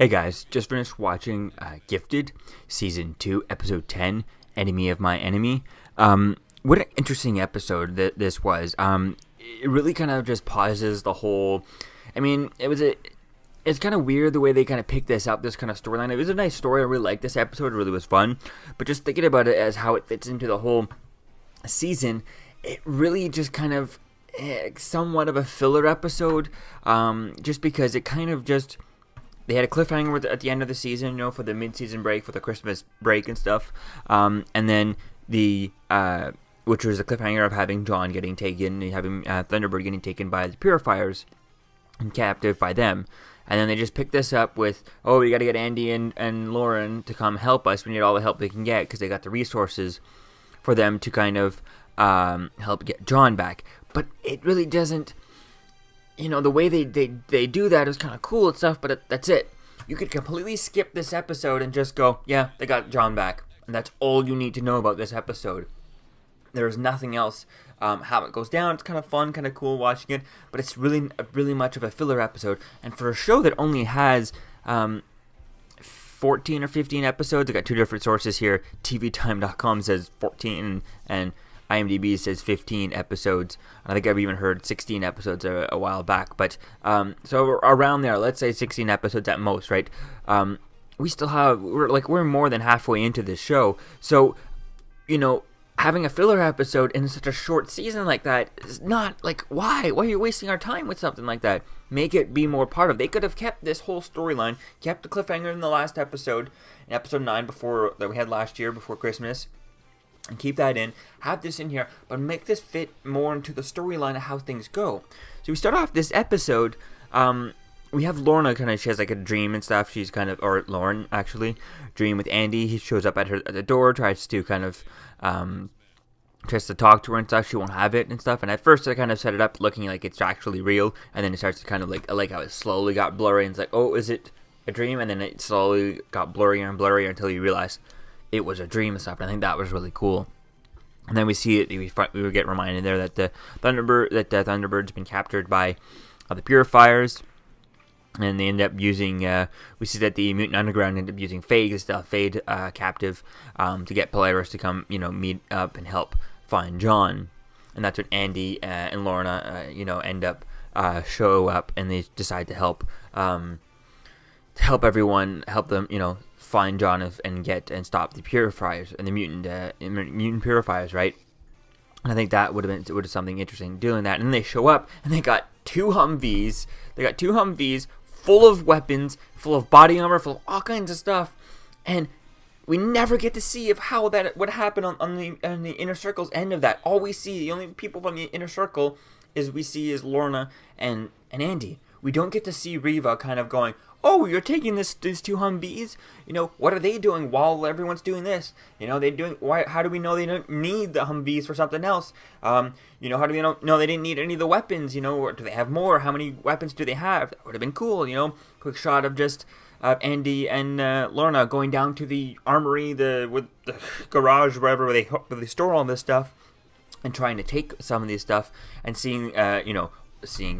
Hey guys, just finished watching Gifted, Season 2, Episode 10, Enemy of My Enemy. What an interesting episode this was. It really kind of just pauses the whole... It's kind of weird the way they kind of picked this up, this kind of storyline. It was a nice story. I really liked this episode. It really was fun. But just thinking about it as how it fits into the whole season, it really just kind of... somewhat of a filler episode. Just because it kind of just... They had a cliffhanger at the end of the season, for the mid-season break, for the Christmas break and stuff. And then which was the cliffhanger of having John getting taken, having Thunderbird getting taken by the Purifiers and captive by them. And then they just picked this up with, we got to get Andy and Lauren to come help us. We need all the help they can get because they got the resources for them to kind of help get John back. But it really doesn't... the way they do that is kind of cool and stuff, but that's it. You could completely skip this episode and just go, yeah, they got John back. And that's all you need to know about this episode. There's nothing else. How it goes down, it's kind of fun, kind of cool watching it, but it's really much of a filler episode. And for a show that only has 14 or 15 episodes, I got two different sources here. TVTime.com says 14 and IMDb says 15 episodes. I think I've even heard 16 episodes a while back. But so around there, let's say 16 episodes at most, right? We still have we're more than halfway into this show. So having a filler episode in such a short season like that is not why? Why are you wasting our time with something like that? Make it be more part of. They could have kept this whole storyline, kept the cliffhanger in the last episode, in episode 9 that we had last year before Christmas. And keep that in, have this in here, but make this fit more into the storyline of how things go. So we start off this episode, we have Lorna she has a dream and stuff. She's or Lauren actually, dream with Andy. He shows up at the door, tries to tries to talk to her and stuff. She won't have it and stuff. And at first I kind of set it up looking like it's actually real, and then it starts to like how it slowly got blurry, and it's like, oh, is it a dream? And then it slowly got blurrier and blurrier until you realize it was a dream and stuff. And I think that was really cool. And then we see it. We get reminded there that the Thunderbird's been captured by the Purifiers, and they end up using. We see that the Mutant Underground end up using Fade captive, to get Polaris to come, meet up and help find John. And that's when Andy and Lorna, end up show up, and they decide to help everyone, help them, find John and stop the Purifiers and the mutant Purifiers, right? And I think that would have been something interesting doing that. And then they show up and they got two Humvees. They got two Humvees full of weapons, full of body armor, full of all kinds of stuff. And we never get to see how that would happen on the Inner Circle's end of that. All we see, the only people from the Inner Circle is Lorna and Andy. We don't get to see Reva kind of going, oh, you're taking these two Humvees? What are they doing while everyone's doing this? How do we know they don't need the Humvees for something else? How do we know they didn't need any of the weapons? Or do they have more? How many weapons do they have? That would have been cool, Quick shot of just Andy and Lorna going down to the armory, with the garage, wherever where they store all this stuff, and trying to take some of this stuff, and seeing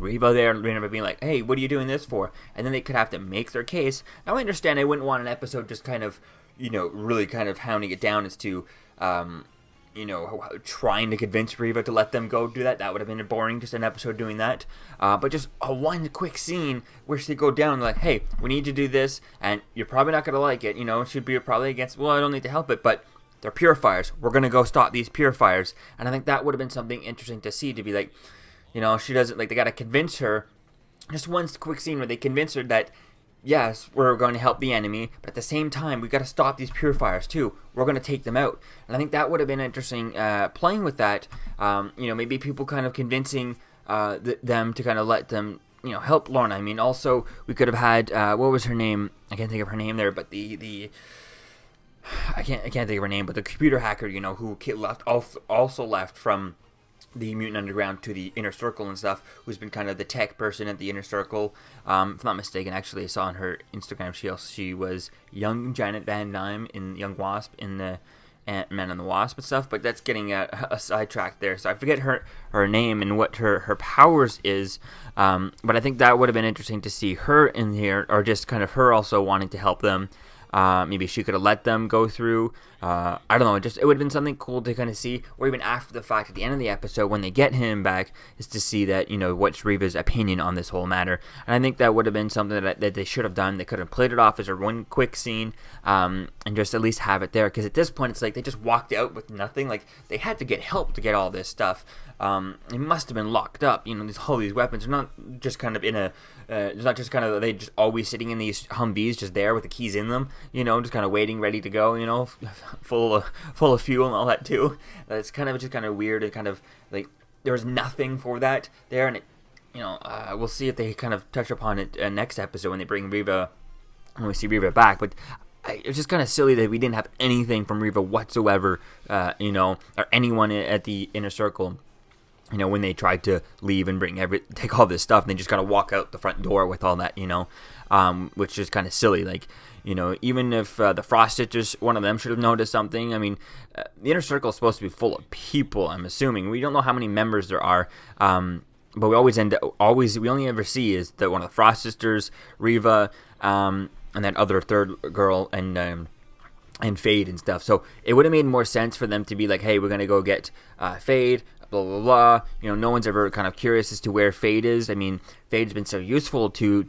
Reva there, and Reva being like, hey, what are you doing this for? And then they could have to make their case. Now, I understand I wouldn't want an episode just kind of, really kind of hounding it down as to, trying to convince Reva to let them go do that. That would have been boring, just an episode doing that. But just a one quick scene where they go down, like, hey, we need to do this, and you're probably not going to like it. It should be probably against, well, I don't need to help it, but they're Purifiers. We're going to go stop these Purifiers. And I think that would have been something interesting to see, to be like, she doesn't, they got to convince her, just one quick scene where they convince her that, yes, we're going to help the enemy, but at the same time, we got to stop these Purifiers too. We're going to take them out. And I think that would have been interesting, playing with that, maybe people kind of convincing them to kind of let them, help Lorna. I mean, also, we could have had, what was her name? I can't think of her name there, but I can't think of her name, but the computer hacker, who also left from the Mutant Underground to the Inner Circle and stuff, who's been kind of the tech person at the Inner Circle. If I'm not mistaken, actually, I saw on her Instagram, she was young Janet Van Dyne in Young Wasp, and Ant-Man and the Wasp and stuff, but that's getting a sidetrack there. So I forget her name and what her powers is, but I think that would have been interesting to see her in here, or just kind of her also wanting to help them. Maybe she could have let them go through. I don't know. It would have been something cool to kind of see, or even after the fact, at the end of the episode when they get him back, is to see that, what's Reva's opinion on this whole matter. And I think that would have been something that they should have done. They could have played it off as a one quick scene, and just at least have it there. Because at this point, it's like they just walked out with nothing. Like, they had to get help to get all this stuff. It must have been locked up. All these weapons are not just kind of in a. It's not just kind of they just always sitting in these Humvees, just there with the keys in them. Just kind of waiting, ready to go. Full of fuel and all that too. It's kind of weird. And kind of like there was nothing for that there, and we'll see if they kind of touch upon it next episode when they bring Reva, when we see Reva back. But it's just kind of silly that we didn't have anything from Reva whatsoever, or anyone at the Inner Circle. When they tried to leave and take all this stuff, and they just kind of walk out the front door with all that, which is kind of silly. Like, even if the Frost Stitchers, one of them should have noticed something. I mean, the Inner Circle is supposed to be full of people, I'm assuming. We don't know how many members there are, but we we only ever see is that one of the Frost Sisters, Reva, and that other third girl, and Fade and stuff. So it would have made more sense for them to be like, hey, we're going to go get Fade, blah, blah, blah. No one's ever kind of curious as to where Fade is. I mean, Fade's been so useful to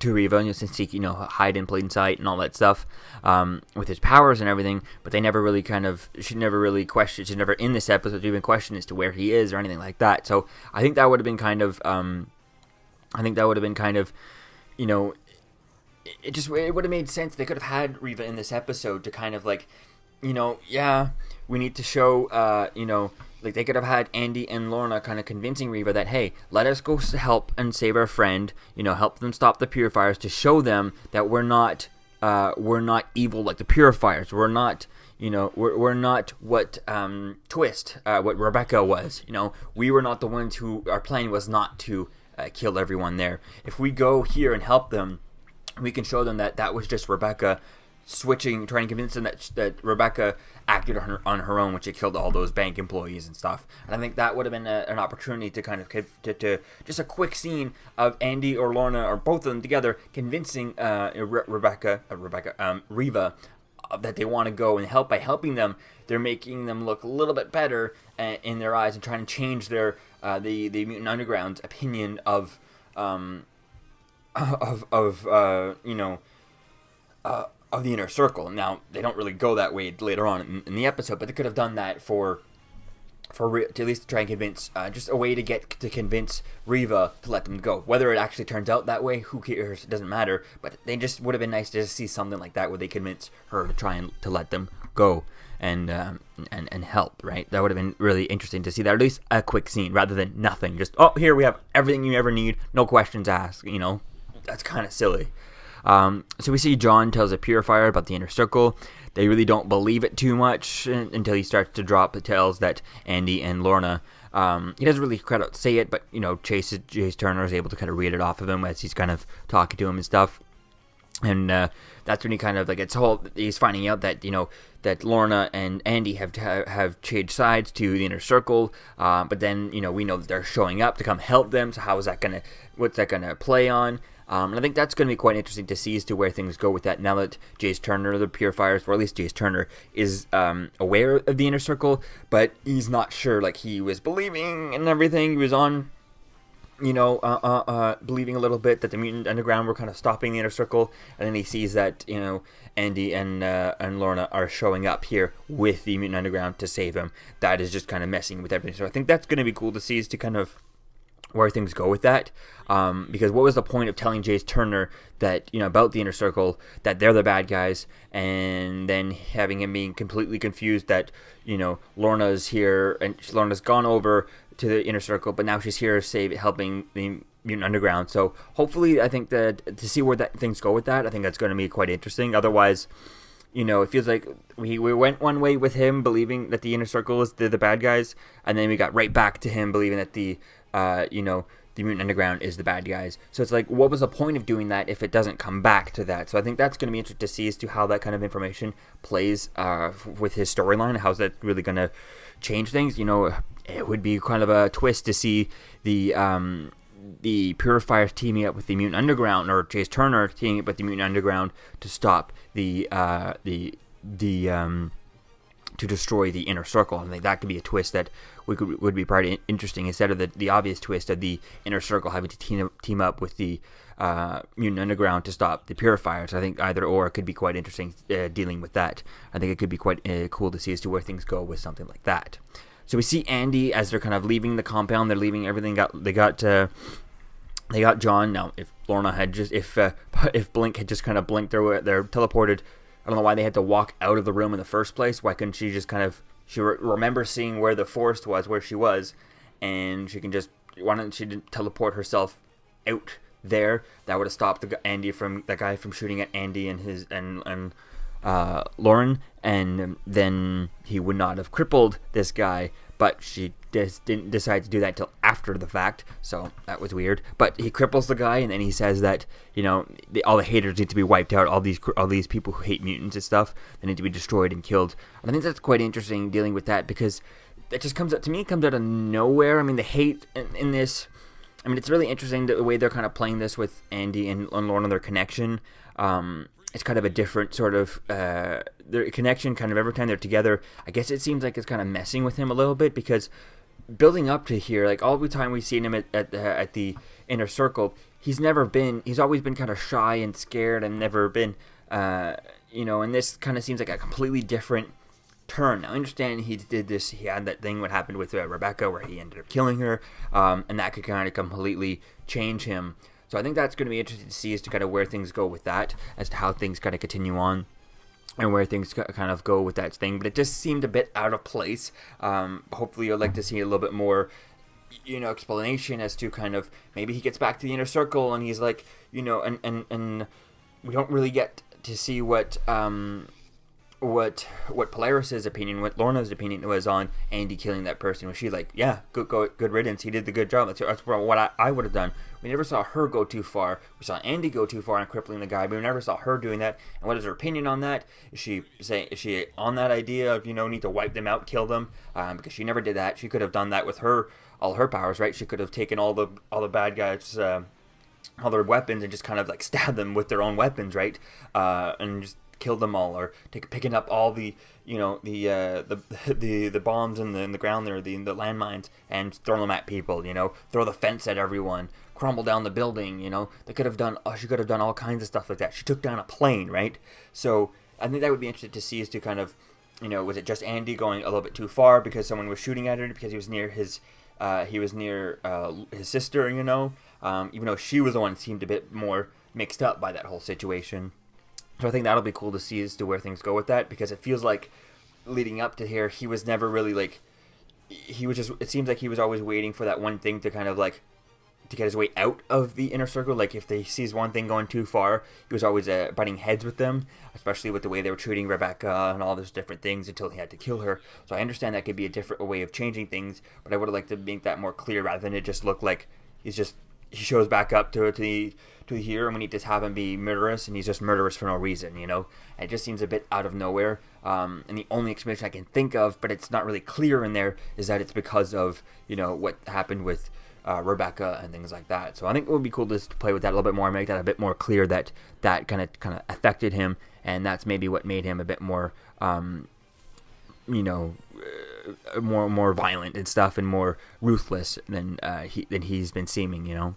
Reva, since he, hide in plain sight and all that stuff, with his powers and everything, but they never really she never really questioned, she's never in this episode to even question as to where he is or anything like that. So I think that would have been kind of, it would have made sense. They could have had Reva in this episode to kind of like, we need to show, like they could have had Andy and Lorna kind of convincing Reva that, hey, let us go help and save our friend, help them stop the Purifiers, to show them that we're not evil like the Purifiers. We're not, we're not what Twist, what Rebecca was. We were not the ones who, our plan was not to kill everyone there. If we go here and help them, we can show them that was just Rebecca trying to convince them that Rebecca acted on her own when she killed all those bank employees and stuff. And I think that would have been an opportunity to kind of to just a quick scene of Andy or Lorna or both of them together convincing Reva that they want to go and help. By helping them, they're making them look a little bit better in their eyes, and trying to change their the Mutant Underground's opinion of the Inner Circle. Now, they don't really go that way later on in the episode, but they could have done that to at least try and convince, just a way to convince Reva to let them go. Whether it actually turns out that way, who cares? It doesn't matter. But they just would have been nice to just see something like that where they convince her to try and to let them go and help, right? That would have been really interesting to see that, or at least a quick scene rather than nothing. Just, oh, here we have everything you ever need, no questions asked. That's kind of silly. So we see John tells a Purifier about the Inner Circle. They really don't believe it too much until he starts to drop the tales that Andy and Lorna, he doesn't really say it, but, Chase Turner is able to kind of read it off of him as he's kind of talking to him and stuff. And that's when he kind of like he's finding out that that Lorna and Andy have changed sides to the Inner Circle, but then we know that they're showing up to come help them. So what's that gonna play on? And I think that's going to be quite interesting to see as to where things go with that now that Jace Turner, the Purifiers, or at least Jace Turner, is aware of the Inner Circle, but he's not sure. Like, he was believing and everything. He was on, believing a little bit that the Mutant Underground were kind of stopping the Inner Circle, and then he sees that, Andy and Lorna are showing up here with the Mutant Underground to save him. That is just kind of messing with everything. So I think that's going to be cool to see, is to kind of where things go with that, because what was the point of telling Jace Turner that about the Inner Circle, that they're the bad guys, and then having him being completely confused that Lorna's here and Lorna's gone over to the Inner Circle, but now she's here helping the Mutant Underground. So hopefully, I think that to see where things go with that, I think that's going to be quite interesting. Otherwise, it feels like we went one way with him believing that the Inner Circle is the bad guys, and then we got right back to him believing that the the Mutant Underground is the bad guys. So it's like, what was the point of doing that if it doesn't come back to that? So I think that's going to be interesting to see as to how that kind of information plays with his storyline. How's that really going to change things? You know, it would be kind of a twist to see the Purifiers teaming up with the Mutant Underground, or Chase Turner teaming up with the Mutant Underground to stop to destroy the Inner Circle. I think that could be a twist that would be pretty interesting, instead of the obvious twist of the Inner Circle having to team up with the Mutant Underground to stop the Purifiers. I think either or could be quite interesting dealing with that. I think it could be quite cool to see as to where things go with something like that. So we see Andy as they're kind of leaving the compound. They're leaving everything. They got John. Now, if Lorna had just if Blink had just kind of blinked, they're teleported. I don't know why they had to walk out of the room in the first place. Why couldn't she just kind of... She remembers seeing where the forest was, where she was, and she can just... Why don't she teleport herself out there? That would have stopped that guy from shooting at Andy and Lauren, and then he would not have crippled this guy. But she just didn't decide to do that until after the fact, so that was weird. But he cripples the guy, and then he says that, you know, all the haters need to be wiped out. All these people who hate mutants and stuff, they need to be destroyed and killed. And I think that's quite interesting dealing with that, because it just comes out of nowhere. I mean, the hate in this. I mean, it's really interesting the way they're kind of playing this with Andy and Lorna, their connection. It's kind of a different sort of their connection. Kind of every time they're together, I guess it seems like it's kind of messing with him a little bit, because building up to here, like all the time we've seen him at the Inner Circle, he's always been kind of shy and scared, and never been, and this kind of seems like a completely different turn. Now, I understand he had that thing what happened with Rebecca, where he ended up killing her, and that could kind of completely change him. So I think that's going to be interesting to see as to kind of where things go with that, as to how things kind of continue on, and where things kind of go with that thing. But it just seemed a bit out of place. Hopefully you'll like to see a little bit more, explanation as to kind of, maybe he gets back to the Inner Circle and he's like, and we don't really get to see what Polaris's opinion, what Lorna's opinion was on Andy killing that person. Was she like, yeah, good riddance, he did the good job. That's what I would have done. We never saw her go too far. We saw Andy go too far in crippling the guy, but we never saw her doing that. And what is her opinion on that? Is she on that idea of, need to wipe them out, kill them? Because she never did that. She could have done that with all her powers, right? She could have taken all the bad guys, all their weapons, and just kind of like stabbed them with their own weapons, right? And just killed them all, or picking up all the the bombs in the ground there, the landmines, and throw them at people, throw the fence at everyone, crumble down the building. She could have done all kinds of stuff like that. She took down a plane, right? So I think that would be interesting to see as to kind of, was it just Andy going a little bit too far because someone was shooting at her because he was near his sister, even though she was the one who seemed a bit more mixed up by that whole situation. So I think that'll be cool to see as to where things go with that, because it feels like leading up to here, he was never really like, it seems like he was always waiting for that one thing to kind of like, to get his way out of the Inner Circle. Like if he sees one thing going too far, he was always butting heads with them, especially with the way they were treating Rebecca and all those different things, until he had to kill her. So I understand that could be a different way of changing things, but I would have liked to make that more clear, rather than it just look like he shows back up to here, and we need to have him be murderous, and he's just murderous for no reason, It just seems a bit out of nowhere. And the only explanation I can think of, but it's not really clear in there, is that it's because of, what happened with Rebecca and things like that. So I think it would be cool to play with that a little bit more, and make that a bit more clear that kind of affected him, and that's maybe what made him a bit more, more violent and stuff, and more ruthless than he's been seeming,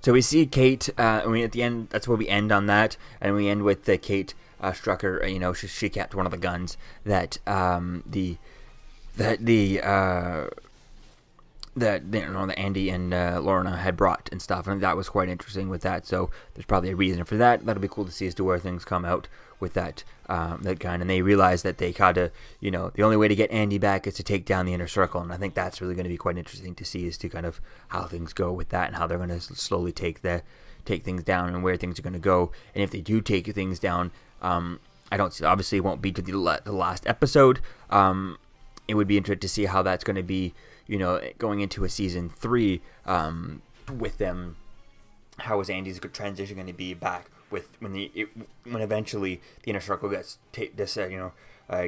So we see Kate. At the end, that's where we end on that, and we end with Kate Strucker. She kept one of the guns that Andy and Lorna had brought and stuff, and that was quite interesting with that. So there's probably a reason for that. That'll be cool to see as to where things come out with that gun. And they realize that they gotta, the only way to get Andy back is to take down the Inner Circle, and I think that's really going to be quite interesting to see as to kind of how things go with that, and how they're going to slowly take things down, and where things are going to go. And if they do take things down, I don't see, obviously it won't be to the last episode. It would be interesting to see how that's going to be, you know, going into a season 3 with them. How is Andy's transition going to be back with when eventually the inner circle gets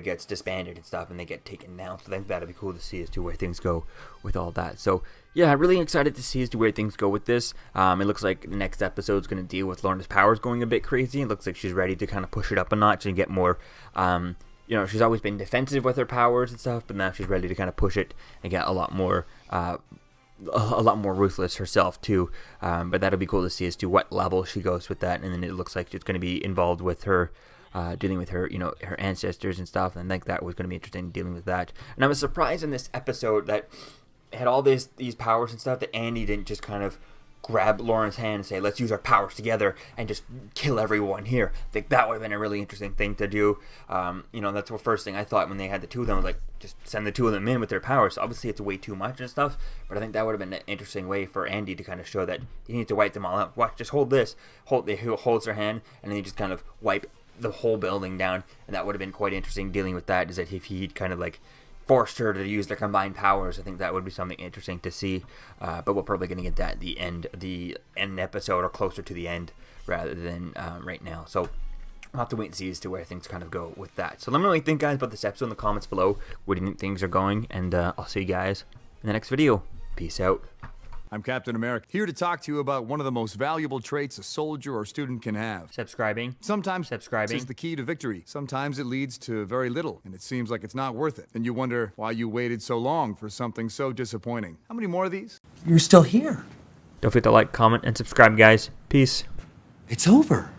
gets disbanded and stuff, and they get taken down? So I think that'll be cool to see as to where things go with all that. So yeah, really excited to see as to where things go with this. It looks like the next episode is going to deal with Lorna's powers going a bit crazy. It looks like she's ready to kind of push it up a notch and get more. You know, she's always been defensive with her powers and stuff, but now she's ready to kind of push it and get a lot more ruthless herself too. But that'll be cool to see as to what level she goes with that. And then it looks like it's going to be involved with her dealing with her, you know, her ancestors and stuff. And I think that was going to be interesting, dealing with that. And I was surprised in this episode that it had all these powers and stuff, that Andy didn't just kind of grab Lauren's hand and say, let's use our powers together and just kill everyone here. I think that would have been a really interesting thing to do. You know, that's the first thing I thought when they had the two of them. I was like, just send the two of them in with their powers. Obviously, it's way too much and stuff, but I think that would have been an interesting way for Andy to kind of show that you need to wipe them all out. Watch, just hold this. He holds her hand, and then he just kind of wipe the whole building down, and that would have been quite interesting dealing with that, is that if he'd kind of like forced her to use their combined powers, I think that would be something interesting to see. But we're probably going to get that at the end episode, or closer to the end rather than right now. So we'll have to wait and see as to where things kind of go with that. So let me know what you think, guys, about this episode in the comments below. Where do you think things are going? And I'll see you guys in the next video. Peace out. I'm Captain America, here to talk to you about one of the most valuable traits a soldier or student can have. Subscribing. Sometimes subscribing is the key to victory. Sometimes it leads to very little, and it seems like it's not worth it. And you wonder why you waited so long for something so disappointing. How many more of these? You're still here. Don't forget to like, comment, and subscribe, guys. Peace. It's over.